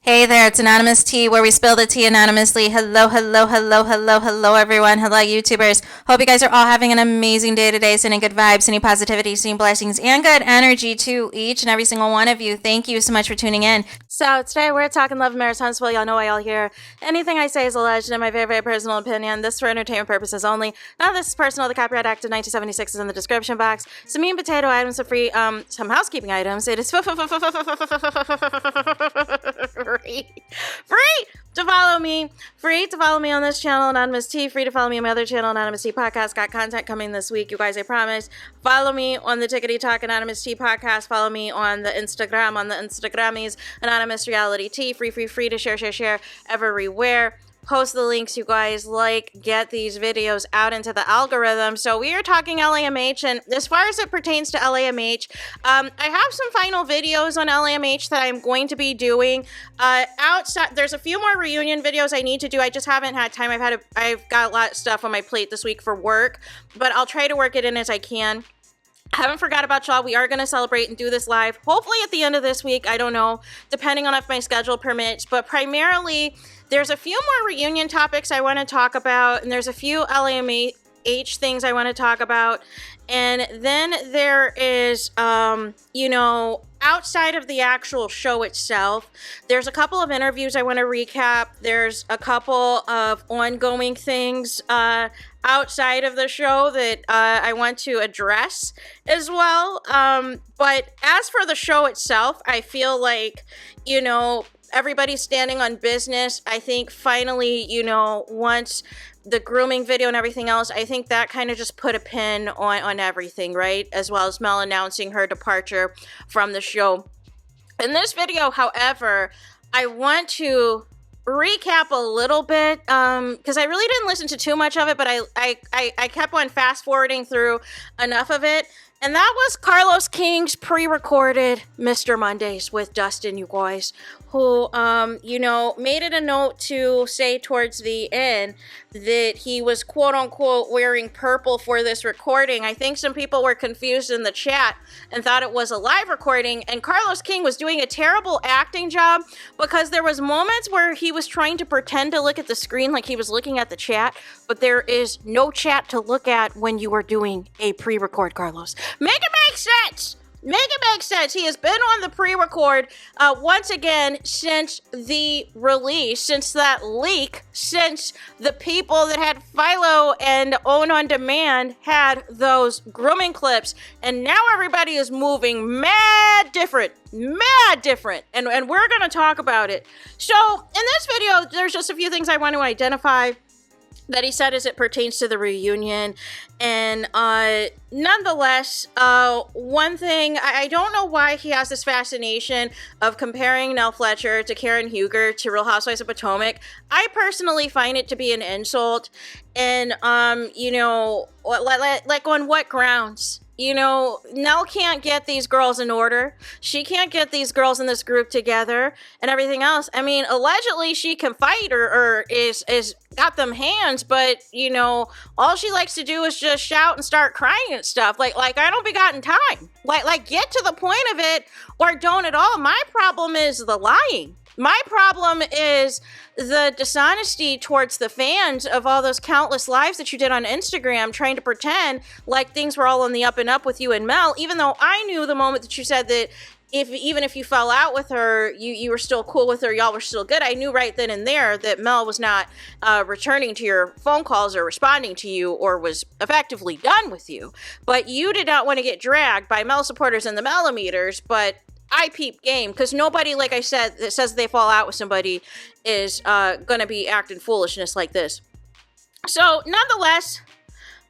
Hey there, it's Anonymous Tea, where we spill the tea anonymously. Hello, hello, hello, hello, hello, everyone. Hello, YouTubers. Hope you guys are all having an amazing day today, sending good vibes, sending positivity, sending blessings, and good energy to each and every single one of you. Thank you so much for tuning in. So today we're talking love, marriage, Huntsville. Y'all know why y'all here. Anything I say is alleged in my very, very personal opinion. This is for entertainment purposes only. None of this is personal. The Copyright Act of 1976 is in the description box. Some meat and potato items are free. Some housekeeping items. It is free to follow me. Free to follow me on this channel, Anonymous Tea. Free to follow me on my other channel, Anonymous Tea Podcast. Got content coming this week, you guys, I promise. Follow me on the Tickety Talk Anonymous Tea Podcast. Follow me on the Instagram, on the Instagrammies, Anonymous Reality Tea. Free to share everywhere. Post the links, you guys. Get these videos out into the algorithm. So we are talking LAMH, and as far as it pertains to LAMH, I have some final videos on LAMH that I'm going to be doing. Outside, there's a few more reunion videos I need to do. I just haven't had time. I've got a lot of stuff on my plate this week for work, but I'll try to work it in as I can. I haven't forgot about y'all. We are going to celebrate and do this live, hopefully at the end of this week. I don't know, depending on if my schedule permits, but primarily there's a few more reunion topics I want to talk about, and there's a few LAMH things I want to talk about. And then there is, outside of the actual show itself, there's a couple of interviews I want to recap. There's a couple of ongoing things outside of the show that I want to address as well. But as for the show itself, I feel like, everybody's standing on business. I think finally, once the grooming video and everything else, I think that kind of just put a pin on everything, right? As well as Mel announcing her departure from the show. In this video, however, I want to recap a little bit because I really didn't listen to too much of it, but I kept on fast forwarding through enough of it. And that was Carlos King's pre-recorded Mr. Mondays with Dustin, you guys, who, made it a note to say towards the end that he was quote-unquote wearing purple for this recording. I think some people were confused in the chat and thought it was a live recording, and Carlos King was doing a terrible acting job because there was moments where he was trying to pretend to look at the screen like he was looking at the chat, but there is no chat to look at when you are doing a pre-record, Carlos. Make it make sense! Make it make sense. He has been on the pre-record once again since the release, since that leak, since the people that had Philo and Own On Demand had those grooming clips, and now everybody is moving mad different, and we're going to talk about it. So in this video, there's just a few things I want to identify that he said as it pertains to the reunion. And nonetheless, one thing, I don't know why he has this fascination of comparing NELL FLETCHER to Karen Huger to Real Housewives of Potomac. I personally find it to be an insult. And, like on what grounds? Nell can't get these girls in order. She can't get these girls in this group together and everything else. I mean, allegedly she can fight or is got them hands, but all she likes to do is just shout and start crying and stuff. Like I don't be gotten time. Like get to the point of it or don't at all. My problem is the lying. My problem is the dishonesty towards the fans of all those countless lives that you did on Instagram trying to pretend like things were all on the up and up with you and Mel, even though I knew the moment that you said that even if you fell out with her, you were still cool with her, y'all were still good. I knew right then and there that Mel was not returning to your phone calls or responding to you or was effectively done with you. But you did not want to get dragged by Mel supporters and the Mellometers, but I peep game, because nobody, like I said, that says they fall out with somebody is going to be acting foolishness like this. So, nonetheless,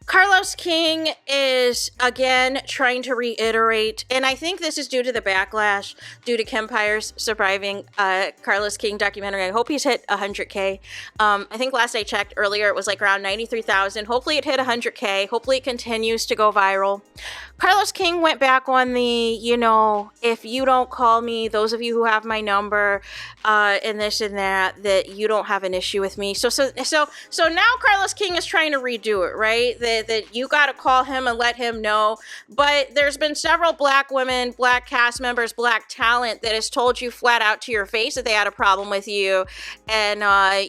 Carlos King is, again, trying to reiterate, and I think this is due to the backlash, due to Kempire's surviving Carlos King documentary. I hope he's hit 100K. I think last I checked earlier, it was like around 93,000. Hopefully it hit 100K. Hopefully it continues to go viral. Carlos King went back on the, if you don't call me, those of you who have my number, and this and that you don't have an issue with me. So now Carlos King is trying to redo it, right? That that you got to call him and let him know. But there's been several black women, black cast members, black talent that has told you flat out to your face that they had a problem with you, and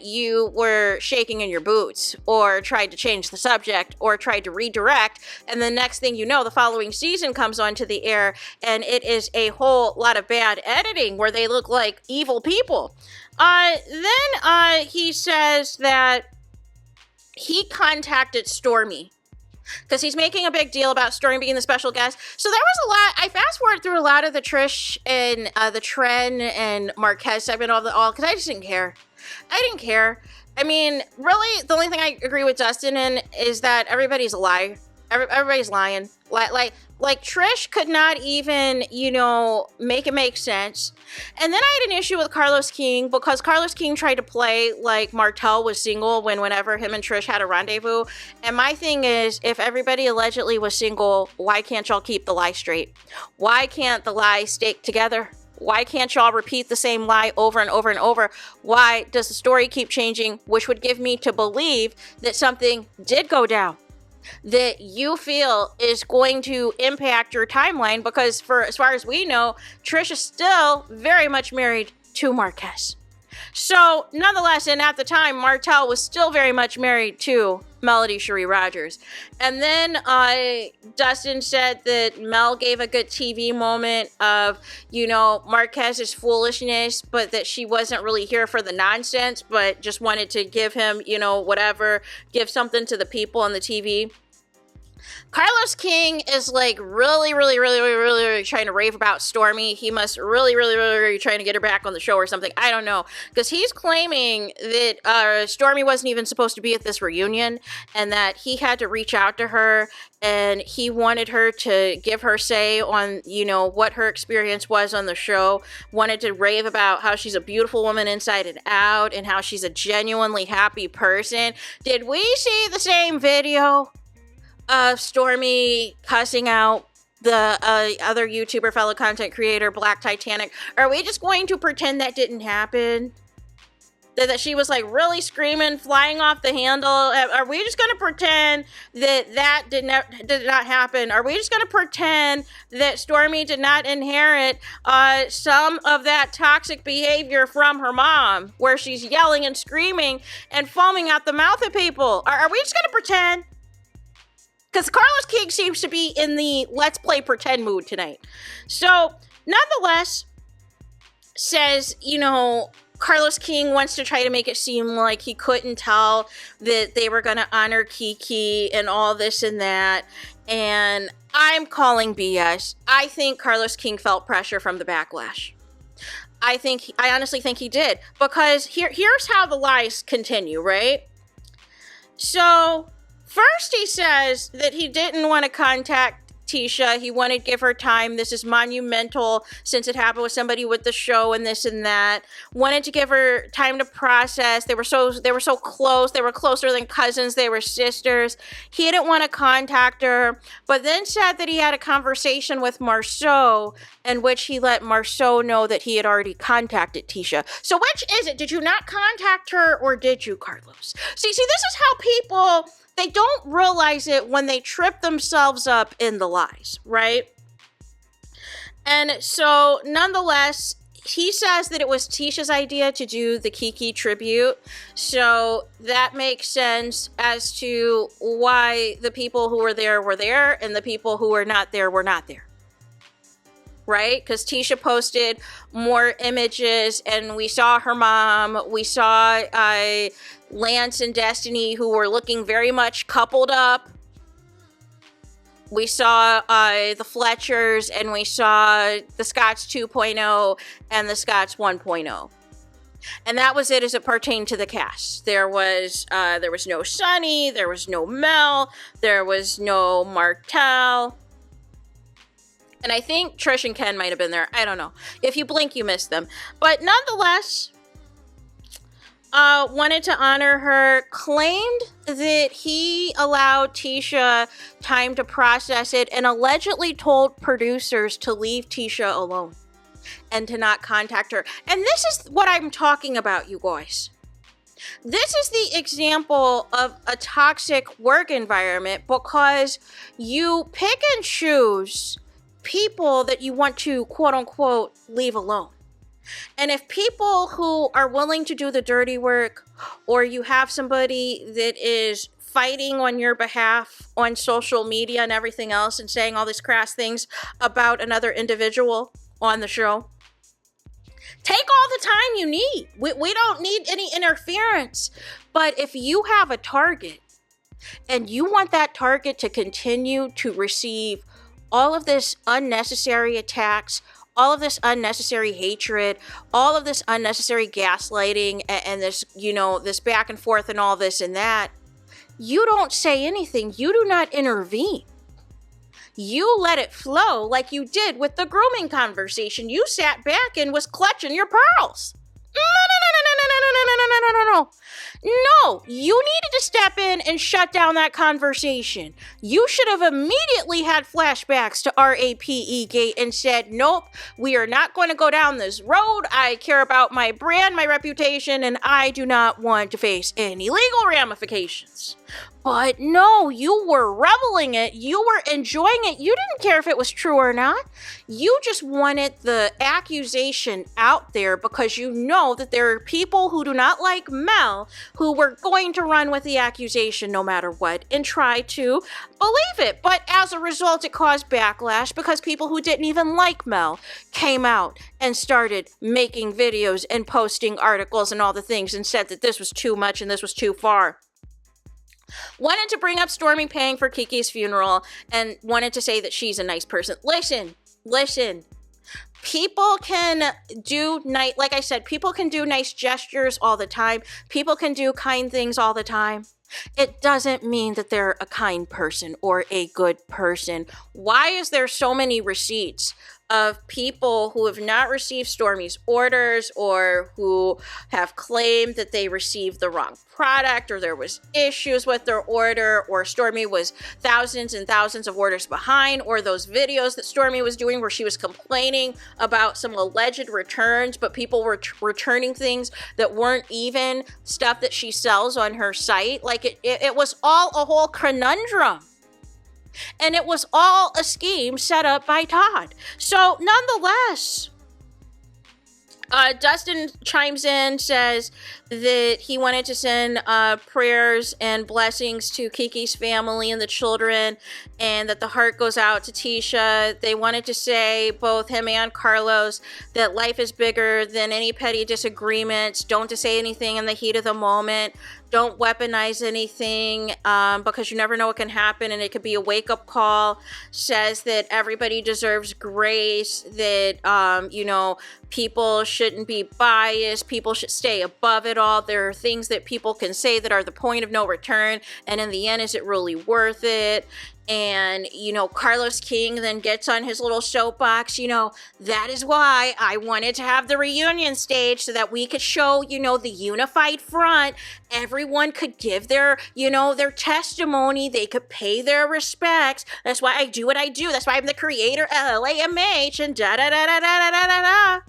you were shaking in your boots or tried to change the subject or tried to redirect. And the next thing you know, the following season comes onto the air and it is a whole lot of bad editing where they look like evil people. Then he says that he contacted Stormy because he's making a big deal about Stormy being the special guest. So there was a lot. I fast forward through a lot of the Trish and the Tren and Marquez segment of the all because I just didn't care. I didn't care. I mean, really, the only thing I agree with Dustin in is that everybody's a lie. Everybody's lying. Like Trish could not even, make it make sense. And then I had an issue with Carlos King because Carlos King tried to play like Martel was single whenever him and Trish had a rendezvous. And my thing is, if everybody allegedly was single, why can't y'all keep the lie straight? Why can't the lie stick together? Why can't y'all repeat the same lie over and over and over? Why does the story keep changing, which would give me to believe that something did go down that you feel is going to impact your timeline? Because as far as we know, Trish is still very much married to Marquez. So nonetheless, and at the time, Martel was still very much married to Melody Cherie Rogers. And then Dustin said that Mel gave a good TV moment of, Marquez's foolishness, but that she wasn't really here for the nonsense, but just wanted to give him, give something to the people on the TV. Carlos King is like really trying to rave about Stormy. He must really trying to get her back on the show or something. I don't know. Because he's claiming that Stormy wasn't even supposed to be at this reunion and that he had to reach out to her and he wanted her to give her say on, what her experience was on the show. Wanted to rave about how she's a beautiful woman inside and out and how she's a genuinely happy person. Did we see the same video of Stormy cussing out the other YouTuber fellow content creator, Black Titanic? Are we just going to pretend that didn't happen? That she was like really screaming, flying off the handle? Are we just going to pretend that did not happen? Are we just going to pretend that Stormy did not inherit some of that toxic behavior from her mom, where she's yelling and screaming and foaming at the mouth at people? Are we just going to pretend? Because Carlos King seems to be in the let's play pretend mood tonight. So, nonetheless, says, Carlos King wants to try to make it seem like he couldn't tell that they were going to honor Kiki and all this and that. And I'm calling BS. I think Carlos King felt pressure from the backlash. I honestly think he did. Because here's how the lies continue, right? So first, he says that he didn't want to contact Tisha. He wanted to give her time. This is monumental since it happened with somebody with the show and this and that. Wanted to give her time to process. They were so close. They were closer than cousins. They were sisters. He didn't want to contact her, but then said that he had a conversation with Marceau in which he let Marceau know that he had already contacted Tisha. So which is it? Did you not contact her or did you, Carlos? See, this is how people, they don't realize it when they trip themselves up in the lies, right? And so, nonetheless, he says that it was Tisha's idea to do the Kiki tribute. So that makes sense as to why the people who were there and the people who were not there were not there. Right? Because Tisha posted more images and we saw her mom. We saw Lance and Destiny, who were looking very much coupled up. We saw the Fletchers and we saw the Scotts 2.0 and the Scotts 1.0. And that was it as it pertained to the cast. There was no Sunny, there was no Mel, there was no Martel. And I think Trish and Ken might have been there. I don't know. If you blink, you miss them. But nonetheless, wanted to honor her, claimed that he allowed Tisha time to process it, and allegedly told producers to leave Tisha alone and to not contact her. And this is what I'm talking about, you guys. This is the example of a toxic work environment because you pick and choose people that you want to, quote unquote, leave alone. And if people who are willing to do the dirty work, or you have somebody that is fighting on your behalf on social media and everything else and saying all these crass things about another individual on the show, take all the time you need. We don't need any interference. But if you have a target and you want that target to continue to receive all of this unnecessary attacks, all of this unnecessary hatred, all of this unnecessary gaslighting, and this, this back and forth and all this and that, you don't say anything. You do not intervene. You let it flow like you did with the grooming conversation. You sat back and was clutching your pearls. No, you needed to step in and shut down that conversation. You should have immediately had flashbacks to RAPE Gate and said, nope, we are not going to go down this road. I care about my brand, my reputation, and I do not want to face any legal ramifications. But no, you were reveling it. You were enjoying it. You didn't care if it was true or not. You just wanted the accusation out there because you know that there are people who do not like Mel who were going to run with the accusation no matter what and try to believe it. But as a result, it caused backlash because people who didn't even like Mel came out and started making videos and posting articles and all the things and said that this was too much and this was too far. Wanted to bring up Stormy paying for Kiki's funeral and wanted to say that she's a nice person. Listen. People can do like I said, people can do nice gestures all the time. People can do kind things all the time. It doesn't mean that they're a kind person or a good person. Why is there so many receipts of people who have not received Stormy's orders or who have claimed that they received the wrong product or there was issues with their order or Stormy was thousands and thousands of orders behind, or those videos that Stormy was doing where she was complaining about some alleged returns, but people were returning things that weren't even stuff that she sells on her site? Like it was all a whole conundrum. And it was all a scheme set up by Todd. So nonetheless, Dustin chimes in, says that he wanted to send prayers and blessings to Kiki's family and the children, and that the heart goes out to Tisha. They wanted to say, both him and Carlos, that life is bigger than any petty disagreements. Don't say anything in the heat of the moment. Don't weaponize anything because you never know what can happen, and it could be a wake-up call. Says that everybody deserves grace, that, people shouldn't be biased. People should stay above it all. There are things that people can say that are the point of no return, and in the end, is it really worth it? And, Carlos King then gets on his little soapbox, that is why I wanted to have the reunion stage so that we could show, the unified front. Everyone could give their, their testimony. They could pay their respects. That's why I do what I do. That's why I'm the creator of LAMH and da-da-da-da-da-da-da-da.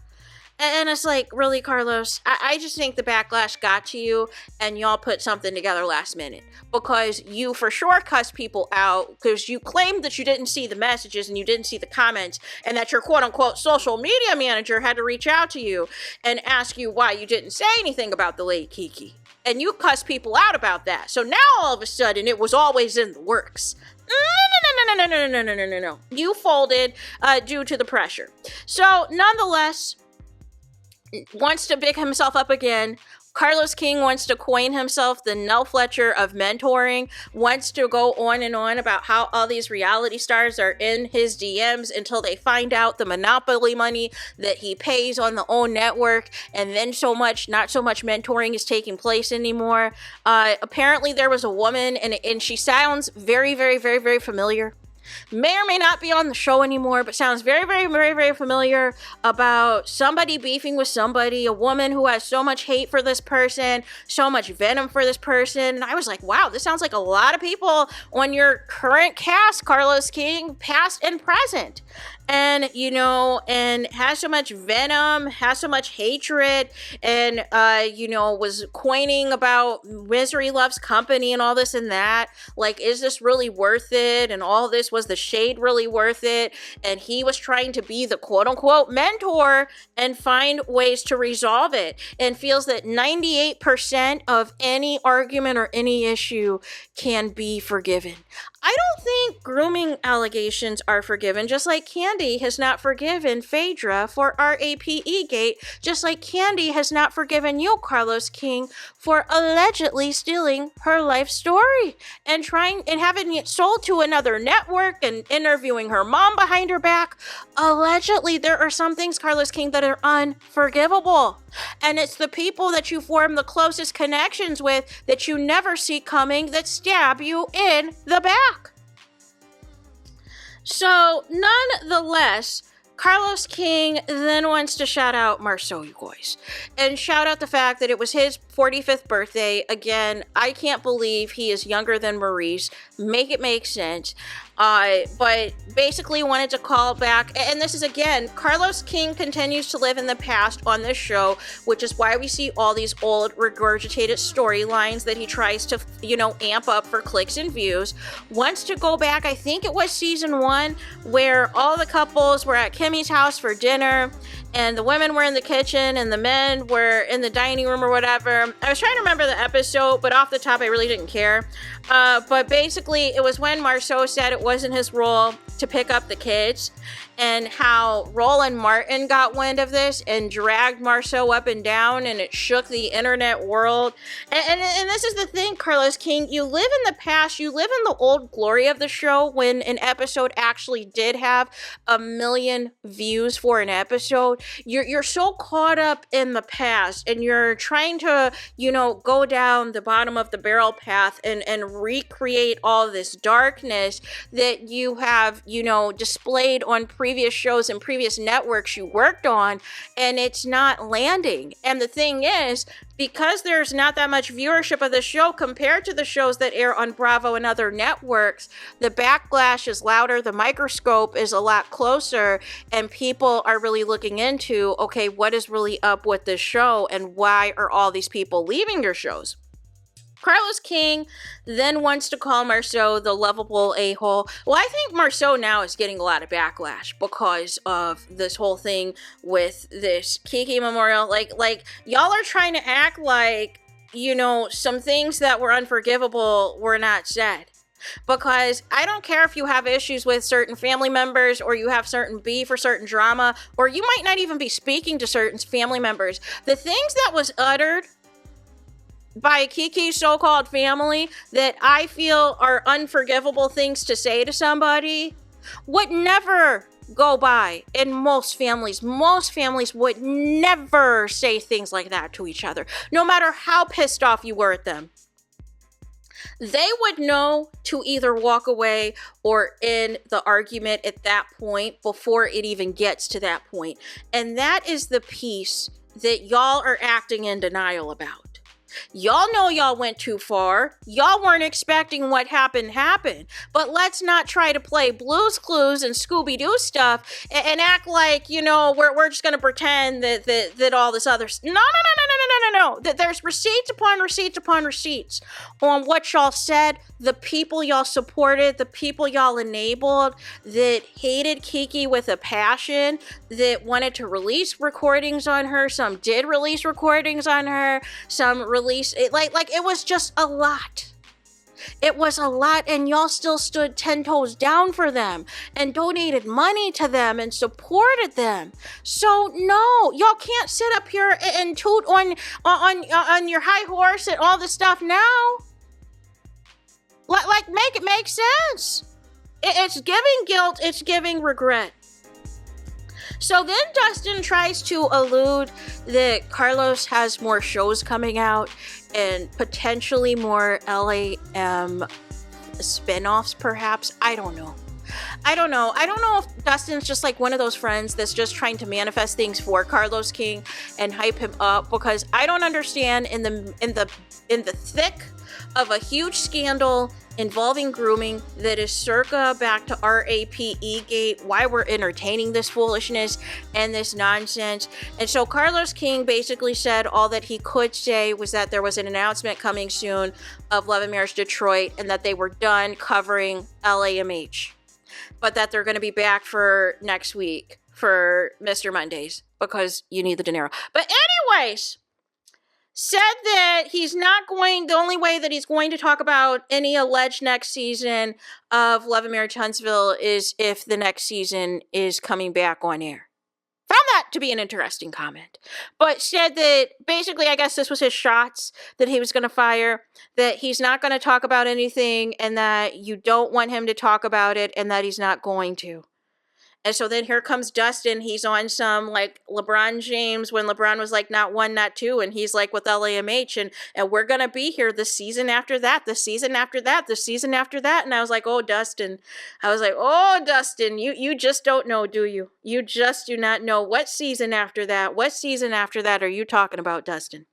And it's like, really, Carlos? I just think the backlash got to you and y'all put something together last minute. Because you for sure cussed people out because you claimed that you didn't see the messages and you didn't see the comments and that your quote-unquote social media manager had to reach out to you and ask you why you didn't say anything about the late Kiki. And you cussed people out about that. So now all of a sudden it was always in the works. No. You folded due to the pressure. So nonetheless, wants to pick himself up again. Carlos King wants to coin himself the NELL FLETCHER of mentoring, wants to go on and on about how all these reality stars are in his DMs until they find out the monopoly money that he pays on the own network, and then not so much mentoring is taking place anymore. Apparently there was a woman, and she sounds very, very, very, very familiar. may or may not be on the show anymore, but sounds very, very, very, very familiar, about somebody beefing with somebody, a woman who has so much hate for this person, so much venom for this person. And I was like, wow, this sounds like a lot of people on your current cast, Carlos King, past and present. And, you know, and has so much venom, has so much hatred, and, you know, was coining about misery loves company and all this and that. Like, is this really worth it? And all this, was the shade really worth it? And he was trying to be the quote unquote mentor and find ways to resolve it, and feels that 98% of any argument or any issue can be forgiven. I don't think grooming allegations are forgiven, just like Candy has not forgiven Phaedra for RAPE gate, just like Candy has not forgiven you, Carlos King, for allegedly stealing her life story and trying and having it sold to another network and interviewing her mom behind her back. Allegedly, there are some things, Carlos King, that are unforgivable. And it's the people that you form the closest connections with that you never see coming that stab you in the back. So, nonetheless, Carlos King then wants to shout out Marceau, you guys, and shout out the fact that it was his 45th birthday. Again, I can't believe he is younger than Maurice. Make it make sense. But basically wanted to call back, and this is, again, Carlos King continues to live in the past on this show, which is why we see all these old regurgitated storylines that he tries to, you know, amp up for clicks and views. Wants to go back, I think it was season 1, where all the couples were at Kimmy's house for dinner, and the women were in the kitchen and the men were in the dining room or whatever. I was trying to remember the episode, but off the top I really didn't care. But basically it was when Marceau said it wasn't his role to pick up the kids, and how Roland Martin got wind of this and dragged Marceau up and down, and it shook the internet world. And this is the thing, Carlos King, you live in the past, you live in the old glory of the show when an episode actually did have 1 million views for an episode. You're so caught up in the past, and you're trying to, you know, go down the bottom of the barrel path and recreate all this darkness that you have, you know, displayed on previous shows and previous networks you worked on, and it's not landing. And the thing is, because there's not that much viewership of the show compared to the shows that air on Bravo and other networks, the backlash is louder, the microscope is a lot closer, and people are really looking into, okay, what is really up with this show, and why are all these people leaving your shows? Carlos King then wants to call Marceau the lovable a-hole. Well, I think Marceau now is getting a lot of backlash because of this whole thing with this Kiki memorial. Like y'all are trying to act like, you know, some things that were unforgivable were not said. Because I don't care if you have issues with certain family members, or you have certain beef or certain drama, or you might not even be speaking to certain family members. The things that was uttered by Kiki's so-called family that I feel are unforgivable things to say to somebody would never go by in most families. Most families would never say things like that to each other, no matter how pissed off you were at them. They would know to either walk away or end the argument at that point before it even gets to that point. And that is the piece that y'all are acting in denial about. Y'all know y'all went too far. Y'all weren't expecting what happened. But let's not try to play Blue's Clues and Scooby-Doo stuff and act like, you know, we're just going to pretend that all this other... No. That there's receipts upon receipts upon receipts on what y'all said, the people y'all supported, the people y'all enabled, that hated Kiki with a passion, that wanted to release recordings on her. Some did release recordings on her. Some released it. Like it was just a lot. It was a lot, and y'all still stood 10 toes down for them and donated money to them and supported them. So no, y'all can't sit up here and toot on your high horse and all this stuff now. Like make it make sense. It's giving guilt, it's giving regret. So then Dustin tries to allude that Carlos has more shows coming out and potentially more LAM spinoffs, perhaps. I don't know. I don't know. I don't know if Dustin's just like one of those friends that's just trying to manifest things for Carlos King and hype him up, because I don't understand in the thick of a huge scandal involving grooming that is circa back to RAPE gate, why we're entertaining this foolishness and this nonsense. And so Carlos King basically said all that he could say was that there was an announcement coming soon of Love and Marriage Detroit, and that they were done covering LAMH, but that they're going to be back for next week for Mr. Mondays because you need the dinero. But anyways, said that he's not going, the only way that he's going to talk about any alleged next season of Love and Marriage Huntsville is if the next season is coming back on air. Found that to be an interesting comment. But said that basically, I guess this was his shots that he was going to fire, that he's not going to talk about anything, and that you don't want him to talk about it, and that he's not going to. And so then here comes Dustin. He's on some like LeBron James when LeBron was like not one, not two. And he's like with LAMH and we're going to be here the season after that, the season after that, the season after that. And I was like, oh, Dustin. I was like, oh, Dustin, you just don't know, do you? You just do not know. What season after that? What season after that are you talking about, Dustin?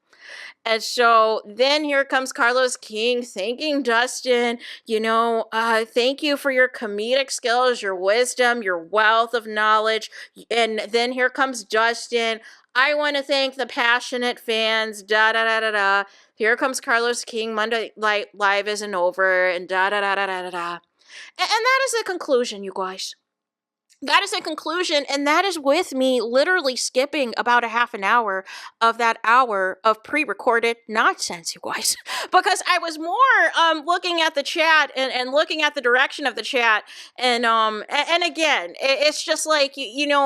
And so then here comes Carlos King thanking Dustin, thank you for your comedic skills, your wisdom, your wealth of knowledge. And then here comes Dustin. I want to thank the passionate fans, da da da da da. Here comes Carlos King, Monday Night Live isn't over, and da da da da da da. And that is the conclusion, you guys. That is a conclusion, and that is with me literally skipping about a half an hour of that hour of pre-recorded nonsense, you guys. Because I was more looking at the chat and looking at the direction of the chat, and again, it's just like,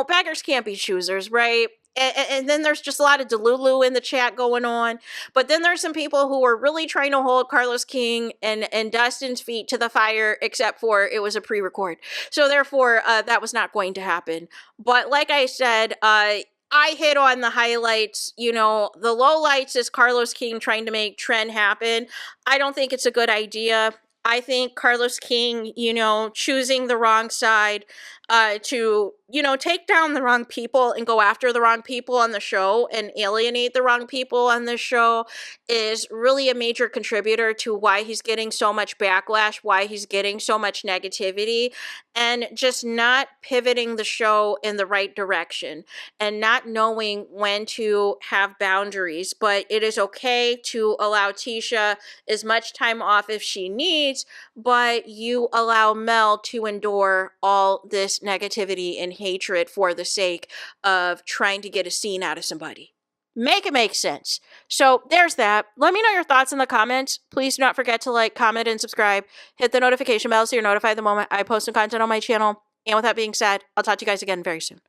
beggars can't be choosers, right? And then there's just a lot of delulu in the chat going on. But then there's some people who are really trying to hold Carlos King and Dustin's feet to the fire, except for it was a pre-record. So therefore, that was not going to happen. But like I said, I hit on the highlights. The lowlights is Carlos King trying to make trend happen. I don't think it's a good idea. I think Carlos King, choosing the wrong side to, take down the wrong people and go after the wrong people on the show and alienate the wrong people on the show is really a major contributor to why he's getting so much backlash, why he's getting so much negativity, and just not pivoting the show in the right direction and not knowing when to have boundaries. But it is okay to allow Tisha as much time off if she needs, but you allow Mel to endure all this negativity and hatred for the sake of trying to get a scene out of somebody. Make it make sense. So there's that. Let me know your thoughts in the comments. Please do not forget to like, comment, and subscribe. Hit the notification bell so you're notified the moment I post some content on my channel. And with that being said, I'll talk to you guys again very soon.